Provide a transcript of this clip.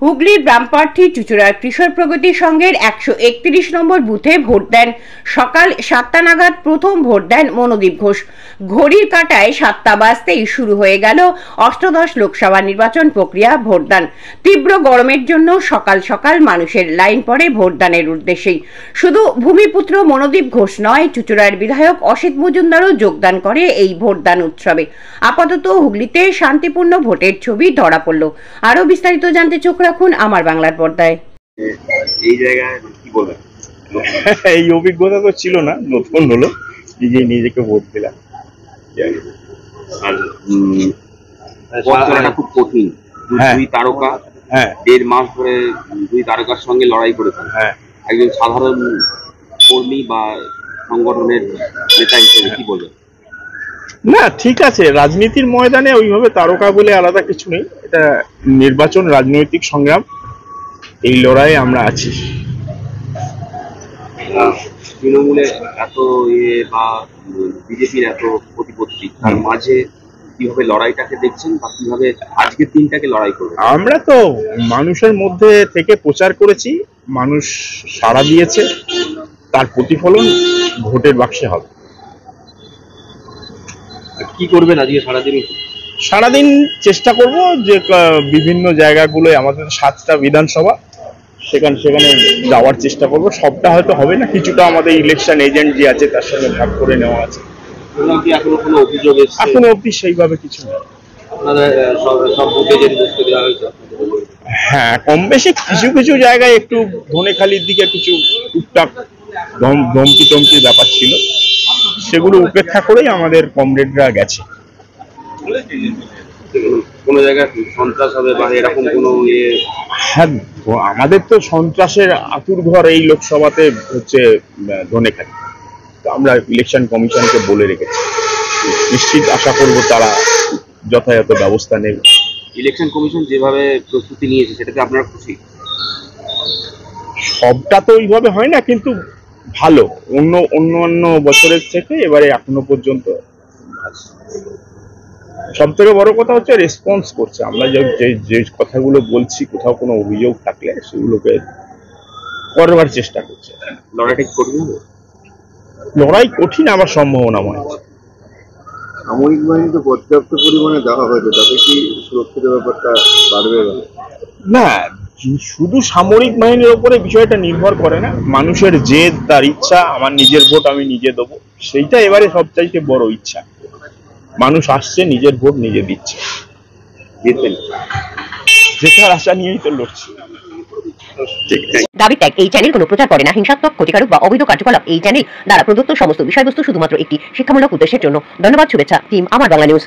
হুগলির বামপ্রার্থী চুঁচুড়ার কিশোর প্রগতি সংঘের 131 নম্বর বুথে ভোট দেন। সকাল 7টা নাগাদ প্রথম ভোট দেন মনোদীপ ঘোষ। ঘড়ির কাঁটায় 7টা বাজতেই শুরু হয়ে গেল অষ্টাদশ লোকসভা নির্বাচন প্রক্রিয়া ভোটদান। তীব্র গরমের জন্য সকাল সকাল মানুষের লাইন পড়ে ভোটদানের উদ্দেশ্যেই। শুধু ভূমিপুত্র মনোদীপ ঘোষ নয়, চুঁচুড়ার বিধায়ক অসিত মজুমদারও যোগদান করে এই ভোটদান উৎসবে। আপাতত হুগলিতে শান্তিপূর্ণ ভোটের ছবি ধরা পড়ল। আরো বিস্তারিত জানতে চোখ রাখুন আমার বাংলার পর্দায়। এই জায়গায় কি বলবেন? এই অভিজ্ঞতা তো ছিল না, নতুন হলো, নিজেকে ভোট দিলাম। আর ভোটটা খুব কঠিন। দুই তারকা 1.5 মাস ধরে দুই তারকার সঙ্গে লড়াই করেছেন। একজন সাধারণ কর্মী বা সংগঠনের নেতা হিসেবে কি বলবেন? না, ঠিক আছে, রাজনীতির ময়দানে ওইভাবে তারকা বলে আলাদা কিছু নেই। এটা নির্বাচন, রাজনৈতিক সংগ্রাম, এই লড়াইয়ে আমরা আছি। তৃণমূলে এত বা বিজেপির এত প্রতিপত্তি, তার মাঝে কিভাবে লড়াইটাকে দেখছেন বা কিভাবে আজকের দিনটাকে লড়াই করবেন? আমরা তো মানুষের মধ্যে থেকে প্রচার করেছি, মানুষ সাড়া দিয়েছে, তার প্রতিফলন ভোটের বাক্সে হবে। কি করবেন আজকে সারাদিন চেষ্টা করব যে বিভিন্ন জায়গাগুলোয়, আমাদের 7টা বিধানসভা, সেখানে যাওয়ার চেষ্টা করব। সবটা হয়তো হবে না, কিছুটা আমাদের ইলেকশন এজেন্ট যে আছে তার সঙ্গে ভাগ করে নেওয়া আছে। এখনো অব্দি সেইভাবে কিছু নেই। হ্যাঁ, কম বেশি কিছু কিছু জায়গায় একটু ধনেখালির দিকে কিছু টুকটাক ধমকি টমকির ব্যাপার ছিল, সেগুলো উপেক্ষা করেই আমাদের কমরেডরা গেছে। কোন জায়গায় সন্ত্রাস হবে বা এরকম কোনো হ্যাঁ, আমাদের তো সন্ত্রাসের আতুর ঘর এই লোকসভাতে হচ্ছে ধনেখালি। তো আমরা ইলেকশন কমিশনকে বলে রেখেছি, নিশ্চিত আশা করব তারা যথাযথ ব্যবস্থা নেবে। ইলেকশন কমিশন যেভাবে প্রস্তুতি নিয়েছে সেটাতে আপনারা খুশি? সবটা তো ওইভাবে হয় না, কিন্তু ভালো, অন্য বছরের থেকে এবারে এখনো পর্যন্ত সব থেকে বড় কথা হচ্ছে রেসপন্স করছে। আমরা যে কথাগুলো বলছি, কোথাও কোনো অভিযোগ থাকলে সেগুলোকে করবার চেষ্টা করছে। লড়াইটা কঠিন হবে? লড়াই কঠিন, আবার সম্ভাবনাময়। সামরিক বাহিনীতে পর্যাপ্ত পরিমাণে দেওয়া হয়েছে, তাতে কি সুরক্ষিত ব্যাপারটা বাড়বে? না, শুধু সামরিক বাহিনীর উপরে বিষয়টা নির্ভর করে না, মানুষের জেদ, তার ইচ্ছা, আমার নিজের ভোট আমি নিজে দেবো, সেইটা এবারে সবচাইতে বড় ইচ্ছা। মানুষ আসছে, নিজের ভোট নিজে দিচ্ছে, জেতার আশা নিয়েই তো লড়ছি। দাবি ত্যাগ এই চ্যানেল কোনো প্রচার করে না, হিংসাত্মক, ক্ষতিকারক বা অবৈধ কার্যকলাপ এই চ্যানেল দ্বারা প্রদত্ত সমস্ত বিষয়বস্তু শুধুমাত্র একটি শিক্ষামূলক উদ্দেশ্যের জন্য। ধন্যবাদ। শুভেচ্ছা টিম আমার বাংলা নিউজ।